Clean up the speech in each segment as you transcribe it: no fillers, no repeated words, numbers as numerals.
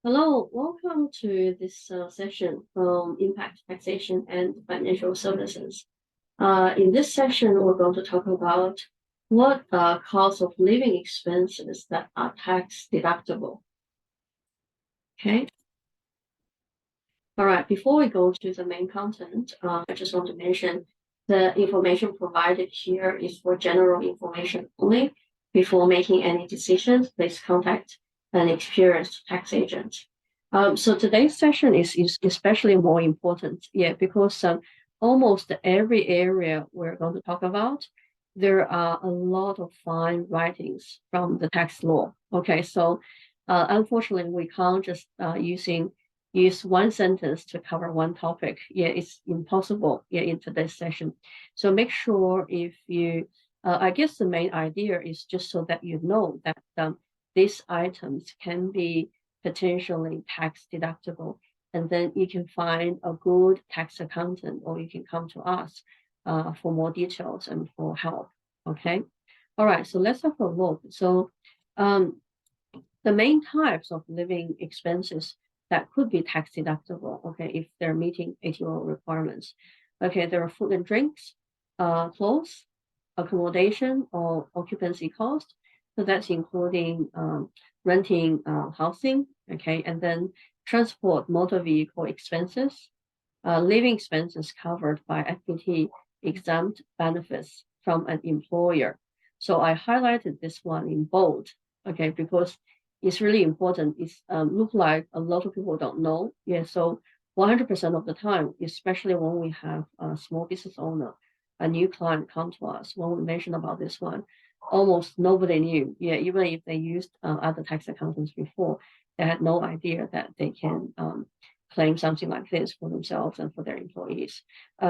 Hello, welcome to this session from Impact Taxation and Financial Services. In this session, we're going to talk about what cost of living expenses that are tax deductible. Okay. All right. Before we go to the main content, I just want to mention the information provided here is for general information only. Before making any decisions, please contact an experienced tax agent. So today's session is especially more important, because almost every area we're going to talk about, there are a lot of fine writings from the tax law. Okay, so unfortunately, we can't just use one sentence to cover one topic. It's impossible in today's session. So make sure if you, I guess the main idea is just so that you know that these items can be potentially tax deductible. And then you can find a good tax accountant, or you can come to us for more details and for help. Okay. All right. So let's have a look. So um, the main types of living expenses that could be tax deductible, okay, if they're meeting ATO requirements. Okay, there are food and drinks, clothes, accommodation or occupancy cost. So that's including renting housing, okay, and then transport motor vehicle expenses, living expenses covered by FPT exempt benefits from an employer. So I highlighted this one in bold, okay, because it's really important. It's look like a lot of people don't know. So 100% of the time, especially when we have a small business owner, a new client come to us, when we mention about this one, almost nobody knew. Even if they used other tax accountants before, they had no idea that they can claim something like this for themselves and for their employees.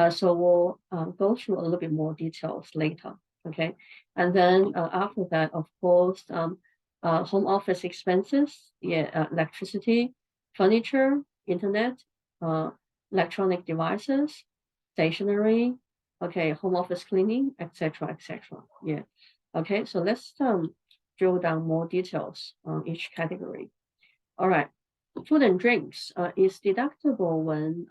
So we'll go through a little bit more details later. Okay, and then after that, of course, home office expenses, electricity, furniture, internet, electronic devices, stationery, okay, home office cleaning, etc., etc. Okay, so let's drill down more details on each category. All right, food and drinks is deductible when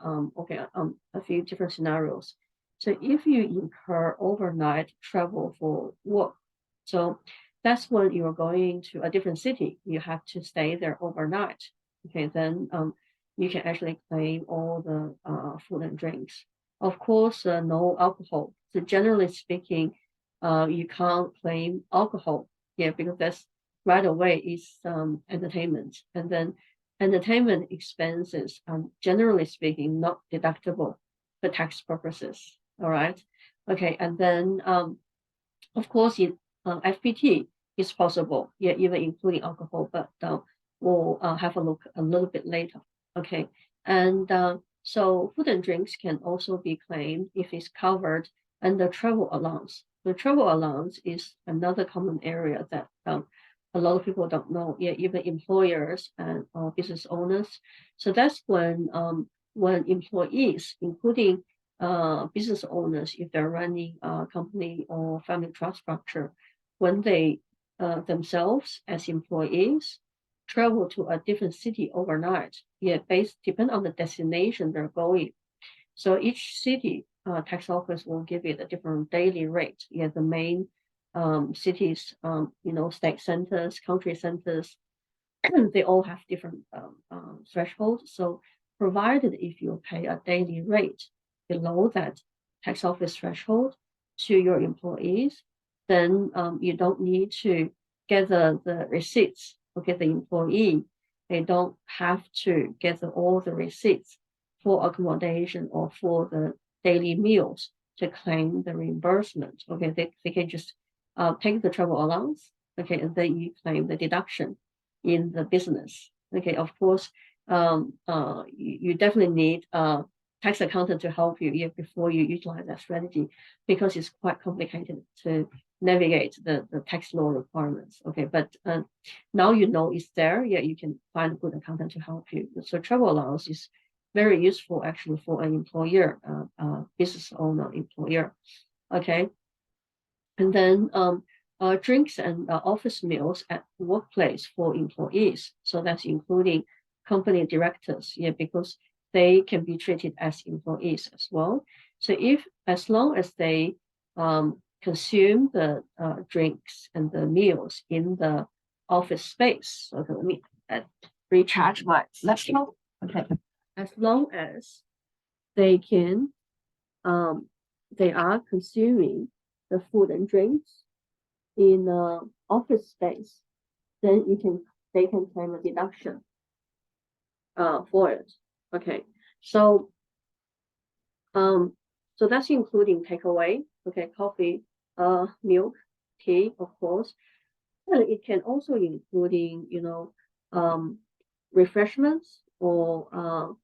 a few different scenarios. So if you incur overnight travel for work, so that's when you're going to a different city, you have to stay there overnight. Okay, then you can actually claim all the food and drinks. Of course, no alcohol. So generally speaking, you can't claim alcohol, because that's right away is entertainment, and then entertainment expenses, generally speaking, not deductible for tax purposes. All right, okay, and then of course in FPT is possible, even including alcohol, but we'll have a look a little bit later. Okay, and so food and drinks can also be claimed if it's covered under travel allowance. The travel allowance is another common area that a lot of people don't know, even employers and business owners. So that's when employees, including business owners, if they're running a company or family trust structure, when they themselves as employees travel to a different city overnight, based depend on the destination they're going. So each city tax office will give it a different daily rate. The main cities, state centers, country centers, they all have different thresholds. So provided if you pay a daily rate below that tax office threshold to your employees, then you don't need to gather the receipts. Okay, the employee, they don't have to gather all the receipts for accommodation or for the daily meals to claim the reimbursement. Okay, they can just take the travel allowance, okay, and then you claim the deduction in the business. Okay, of course, you definitely need a tax accountant to help you before you utilize that strategy, because it's quite complicated to navigate the tax law requirements. Okay, but now you know it's there. You can find a good accountant to help you. So travel allowance is very useful actually for an employer, business owner, employer. Okay, and then drinks and office meals at workplace for employees. So that's including company directors, yeah, because they can be treated as employees as well. So as long as they consume the drinks and the meals in the office space. Okay, let me recharge my laptop. Okay, as long as they can, they are consuming the food and drinks in office space, then they can claim a deduction for it. Okay, so so that's including takeaway. Okay, coffee, milk, tea, of course. And it can also including refreshments or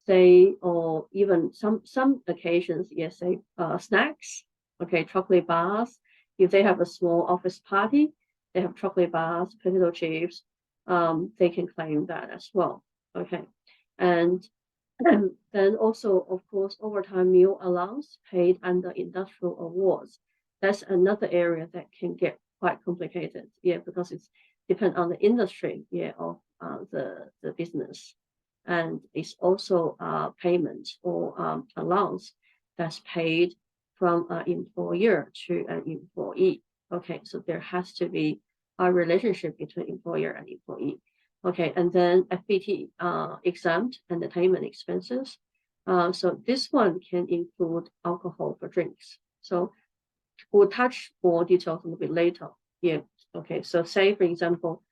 say, or even some occasions, yes, say snacks. Okay, chocolate bars. If they have a small office party, they have chocolate bars, potato chips. They can claim that as well. Okay, and then also, of course, overtime meal allowance paid under industrial awards. That's another area that can get quite complicated, yeah, because it's depend on the industry, yeah, of the business, and it's also payment or allowance that's paid from an employer to an employee. Okay, so there has to be a relationship between employer and employee. Okay, and then FBT exempt entertainment expenses. So this one can include alcohol for drinks. So we'll touch more details a little bit later. Yeah. Okay. So say for example,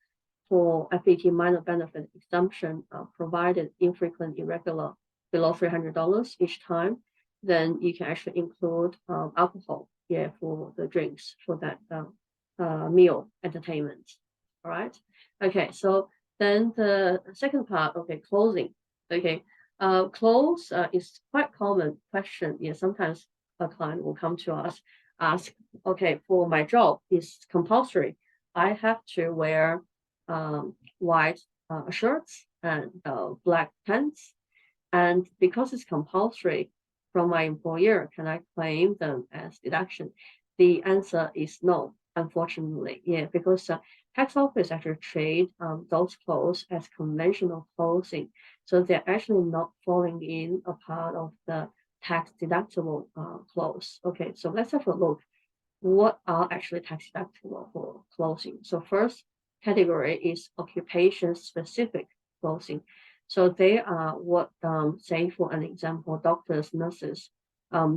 for FBT minor benefit exemption provided infrequent, irregular, below $300 each time, then you can actually include alcohol, yeah, for the drinks for that meal entertainment. All right. Okay. So then the second part, okay, closing. Okay. Close is quite common question. Yeah, sometimes a client will come to us, ask, okay, for my job, it's compulsory. I have to wear white shirts and black pants. And because it's compulsory from my employer, can I claim them as deduction? The answer is no, unfortunately. Yeah, because tax office actually treat those clothes as conventional clothing. So they're actually not falling in a part of the tax deductible clothes. Okay, so let's have a look. What are actually tax deductible for clothing? So first category is occupation specific clothing. So they are what, say for an example, doctors, nurses,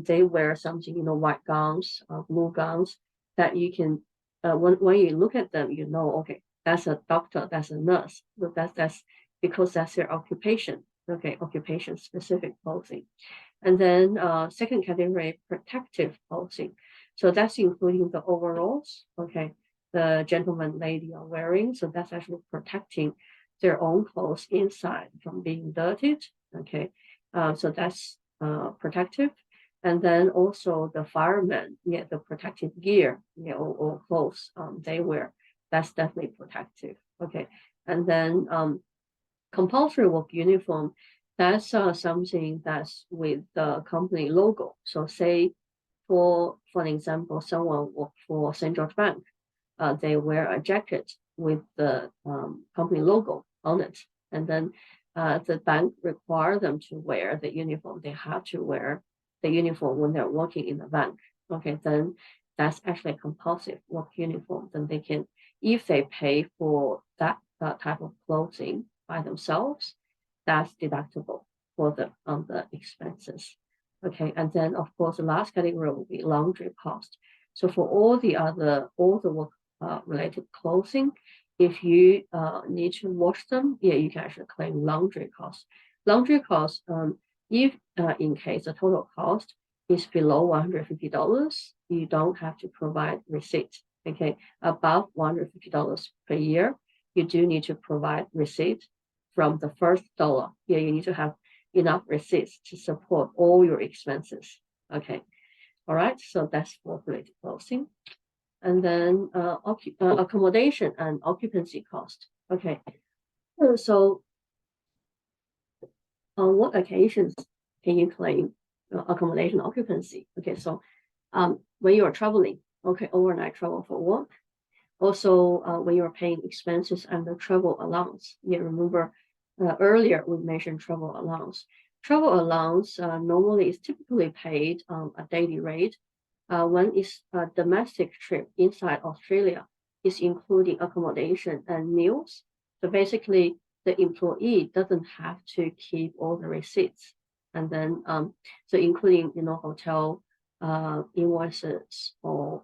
they wear something, white gowns, blue gowns that you can, when you look at them, okay, that's a doctor, that's a nurse. So that's because that's their occupation. Okay, occupation specific clothing. And then second category, protective clothing. So that's including the overalls, okay, the gentleman, lady are wearing. So that's actually protecting their own clothes inside from being dirtied, okay. So that's protective. And then also the firemen, yeah, the protective gear, or clothes they wear, that's definitely protective, okay. And then compulsory work uniform, that's something that's with the company logo. So say for an example, someone work for St. George Bank, they wear a jacket with the company logo on it, and then the bank require them to wear the uniform. They have to wear the uniform when they're working in the bank. Okay, then that's actually a compulsive work uniform. Then they can, if they pay for that type of clothing by themselves, that's deductible for the expenses. Okay, and then of course the last category will be laundry cost. So for all the work related clothing, if you need to wash them, yeah, you can actually claim laundry cost. Laundry cost, if in case the total cost is below $150, you don't have to provide receipt. Okay, above $150 per year, you do need to provide receipt from the first dollar. Yeah, you need to have enough receipts to support all your expenses. Okay, all right. So that's for related clothing. And then accommodation and occupancy cost. Okay, so on what occasions can you claim accommodation occupancy? Okay, so when you are traveling, okay, overnight travel for work. Also, when you're paying expenses and the travel allowance, yeah, remember earlier we mentioned travel allowance. Travel allowance normally is typically paid on a daily rate when it's a domestic trip inside Australia, is including accommodation and meals. So basically, the employee doesn't have to keep all the receipts, and then so including hotel invoices or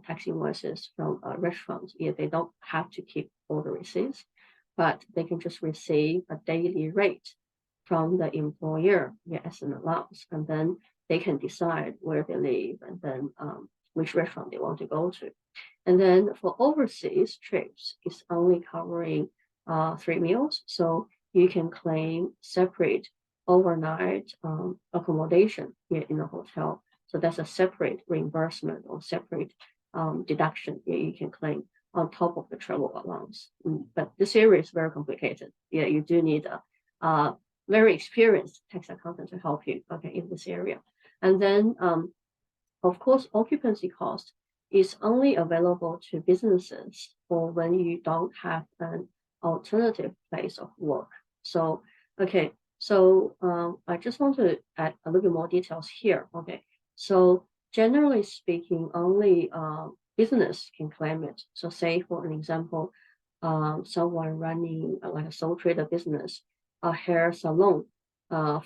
tax invoices from restaurants. Yeah, they don't have to keep all the receipts, but they can just receive a daily rate from the employer, yeah, as an allowance, and then they can decide where they live and then which restaurant they want to go to. And then for overseas trips, it's only covering 3 meals. So you can claim separate overnight accommodation here in a hotel. So that's a separate reimbursement or separate deduction you can claim on top of the travel allowance. But this area is very complicated. Yeah, you do need a very experienced tax accountant to help you, okay, in this area. And then, of course, occupancy cost is only available to businesses or when you don't have an alternative place of work. So, okay, so I just want to add a little bit more details here. Okay, so generally speaking, only business can claim it. So, say for an example, someone running like a sole trader business, a hair salon,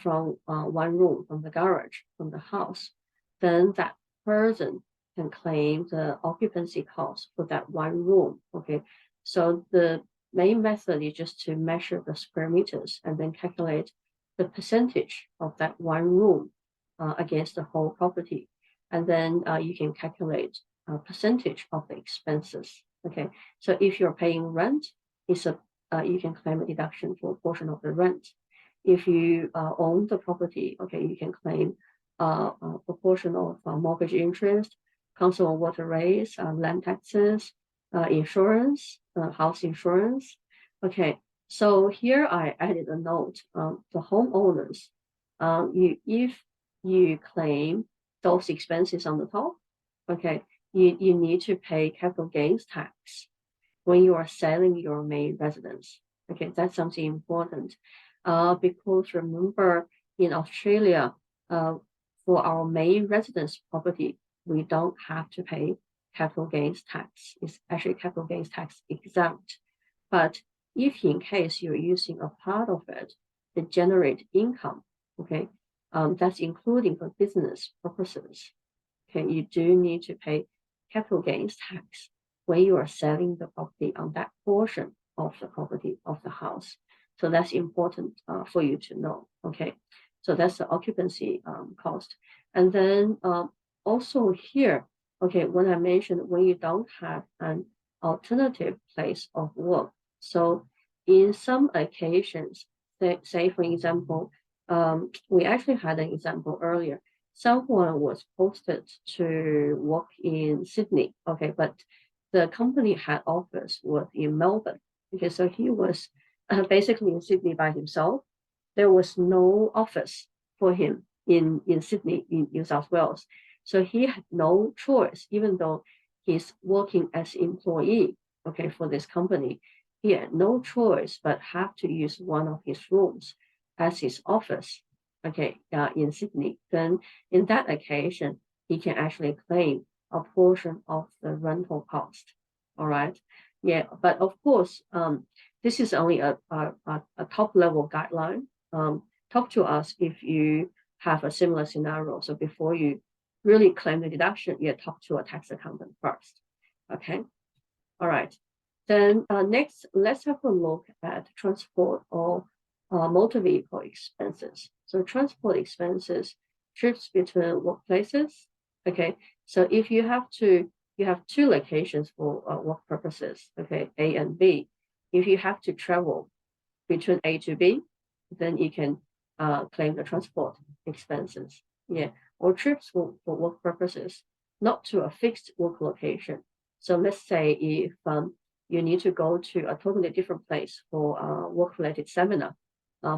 from one room from the garage from the house, then that person can claim the occupancy cost for that one room. Okay, so the main method is just to measure the square meters and then calculate the percentage of that one room against the whole property, and then you can calculate a percentage of the expenses. Okay, so if you're paying rent, you can claim a deduction for a portion of the rent. If you own the property, okay, you can claim a proportion of mortgage interest, council water rates, land taxes, insurance, house insurance. Okay, so here I added a note. The homeowners, if you claim those expenses on the top, okay, you need to pay capital gains tax when you are selling your main residence. Okay, that's something important. Because remember, in Australia, for our main residence property, we don't have to pay capital gains tax. It's actually capital gains tax exempt. But if in case you're using a part of it to generate income, okay, that's including for business purposes. Okay, you do need to pay capital gains tax when you are selling the property on that portion of the property of the house. So that's important for you to know. Okay, so that's the occupancy cost. And then also here, okay, when I mentioned when you don't have an alternative place of work. So in some occasions, say for example, we actually had an example earlier. Someone was posted to work in Sydney, okay, but the company head office was in Melbourne. Okay, so he was basically in Sydney by himself. There was no office for him in Sydney, in New South Wales. So he had no choice, even though he's working as employee, okay, for this company. He had no choice but have to use one of his rooms as his office, okay, in Sydney. Then in that occasion, he can actually claim a portion of the rental cost. All right. Yeah, but of course, this is only a top level guideline. Talk to us if you have a similar scenario. So before you really claim the deduction, you talk to a tax accountant first. Okay. All right. Then next, let's have a look at transport or motor vehicle expenses. So transport expenses, trips between workplaces. Okay, so if you have two locations for work purposes, okay, A and B. If you have to travel between A to B, then you can claim the transport expenses. Yeah, or trips for work purposes, not to a fixed work location. So let's say if you need to go to a totally different place for a work-related seminar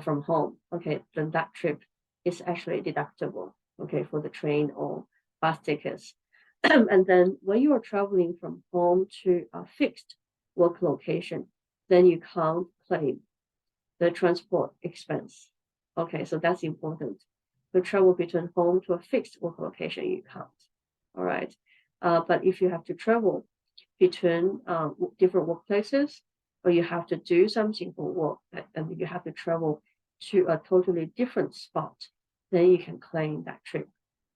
from home, okay, then that trip is actually deductible, okay, for the train or bus tickets. And then when you are traveling from home to a fixed work location, then you can't claim the transport expense. Okay, so that's important. The travel between home to a fixed work location, you can't. All right. But if you have to travel between different workplaces, or you have to do something for work, and you have to travel to a totally different spot, then you can claim that trip.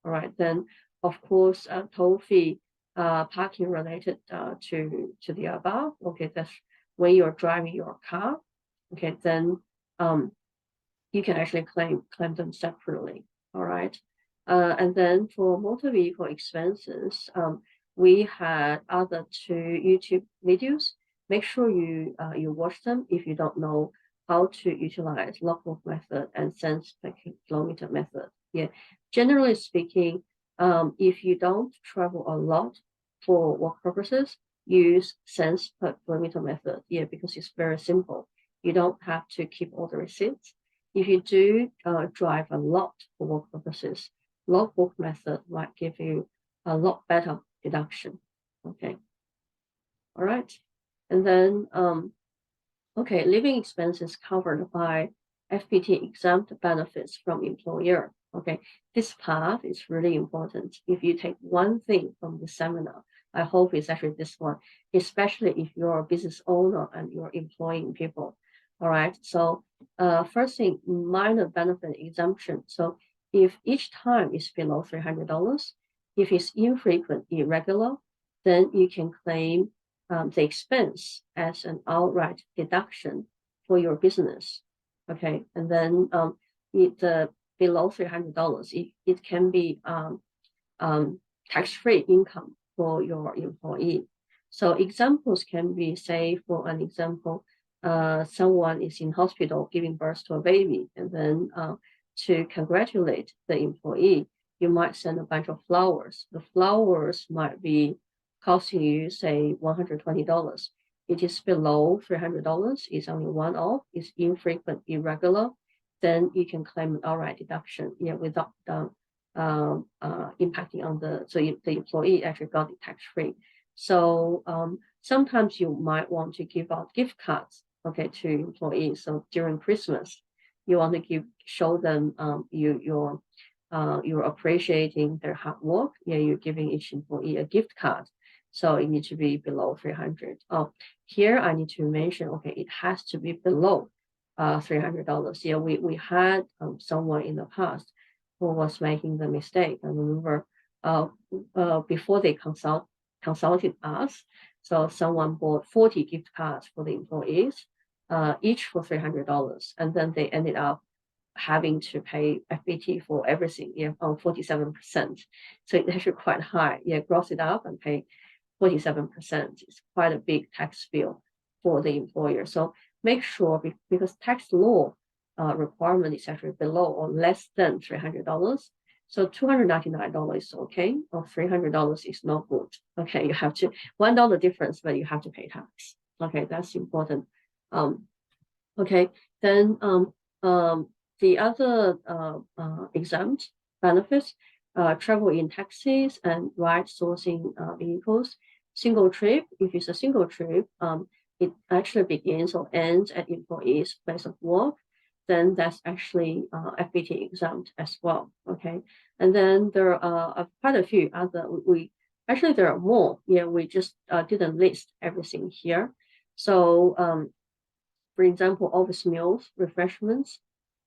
All right. Then, of course, toll fee, parking related to the above. Okay, that's when you're driving your car. Okay, then you can actually claim them separately. All right. And then for motor vehicle expenses, we had other two YouTube videos. Make sure you watch them if you don't know how to utilize logbook method and cents per kilometer method. Yeah, generally speaking, if you don't travel a lot for work purposes, use cents per kilometer method. Yeah, because it's very simple. You don't have to keep all the receipts. If you do drive a lot for work purposes, logbook method might give you a lot better deduction. Okay. All right. And then, okay, living expenses covered by FPT exempt benefits from employer. Okay, this part is really important. If you take one thing from the seminar, I hope it's actually this one, especially if you're a business owner and you're employing people. All right, so first thing, minor benefit exemption. So if each time is below $300, if it's infrequent, irregular, then you can claim the expense as an outright deduction for your business. Okay, and then below $300, it can be tax-free income for your employee. So examples can be, say, for an example, someone is in hospital giving birth to a baby, and then to congratulate the employee, you might send a bunch of flowers. The flowers might be costing you, say, $120. It is below $300. It's only one-off. It's infrequent, irregular. Then you can claim an outright deduction, yeah, without impacting on the employee actually got it tax-free. So sometimes you might want to give out gift cards, okay, to employees. So during Christmas, you want to show them you're appreciating their hard work. Yeah, you're giving each employee a gift card. So it needs to be below 300. Here I need to mention, okay, it has to be below $300. Yeah, we had someone in the past who was making the mistake. I remember before they consulted us, so someone bought 40 gift cards for the employees, each for $300, and then they ended up having to pay FBT for everything, yeah, on 47%. So it's actually quite high. Yeah, gross it up and pay 47%. It's quite a big tax bill for the employer. So make sure, because tax law requirement is actually below or less than $300. So $299 is okay, or $300 is not good. Okay, you have to $1 difference, but you have to pay tax. Okay, that's important. Okay, then the other exempt benefits, travel in taxis and ride sourcing vehicles. Single trip, if it's a single trip, it actually begins or ends at employee's place of work, then that's actually FBT exempt as well. Okay, and then there are quite a few other. Actually there are more. Yeah, we just didn't list everything here. So for example, office meals, refreshments,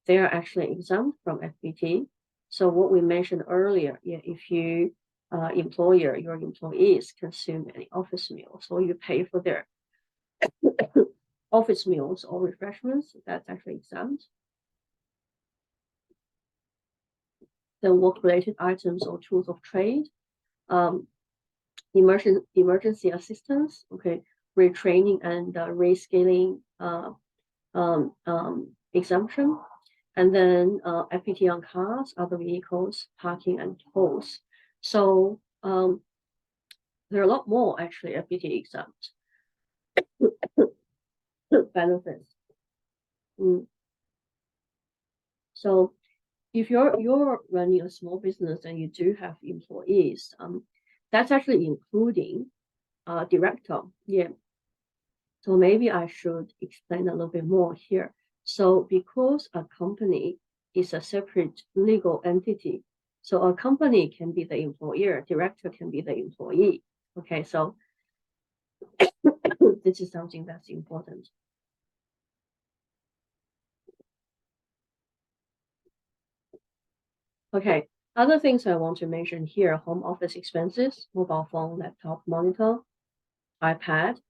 they are actually exempt from FBT. So what we mentioned earlier, yeah, if you your employees consume any office meals, or you pay for their office meals or refreshments, that's actually exempt. Then work-related items or tools of trade, emergency assistance, okay, retraining and reskilling exemption, and then FPT on cars, other vehicles, parking, and tolls. So there are a lot more actually FPT exempt benefits. So if you're running a small business and you do have employees, that's actually including director. Yeah. So maybe I should explain a little bit more here. So because a company is a separate legal entity, so a company can be the employer, director can be the employee. Okay, so this is something that's important. Okay, other things I want to mention here, home office expenses, mobile phone, laptop, monitor, iPad,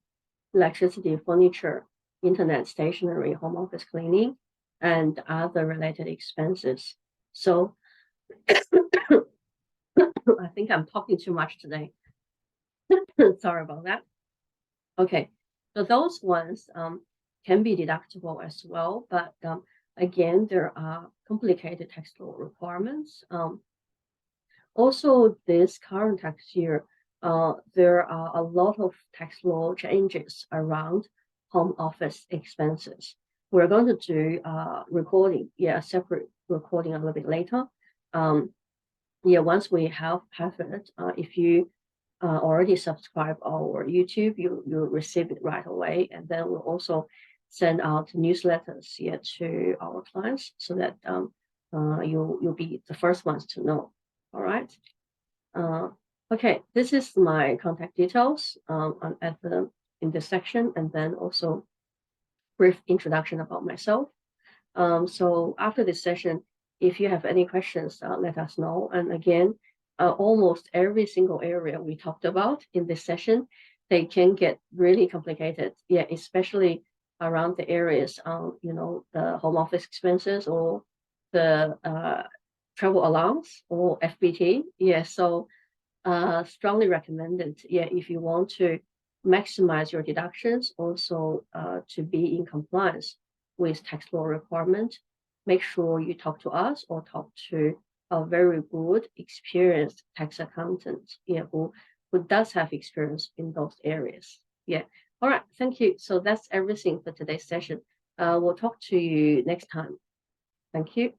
electricity, furniture, internet, stationery, home office cleaning, and other related expenses. So I think I'm talking too much today. Sorry about that. Okay, so those ones can be deductible as well, but again, there are complicated tax law requirements. Also, this current tax year, there are a lot of tax law changes around home office expenses. We're going to do recording, a separate recording a little bit later. Once we have it, if you already subscribe our YouTube, you'll receive it right away, and then we'll also send out newsletters to our clients so that you'll be the first ones to know. All right. Okay, this is my contact details in this section, and then also brief introduction about myself. So after this session, if you have any questions, let us know. And again, almost every single area we talked about in this session, they can get really complicated. Especially around the areas, the home office expenses or the travel allowance or FBT. So strongly recommended. If you want to maximize your deductions, also to be in compliance with tax law requirement, make sure you talk to us or talk to a very good, experienced tax accountant, who does have experience in those areas. All right, thank you. So that's everything for today's session. We'll talk to you next time. Thank you.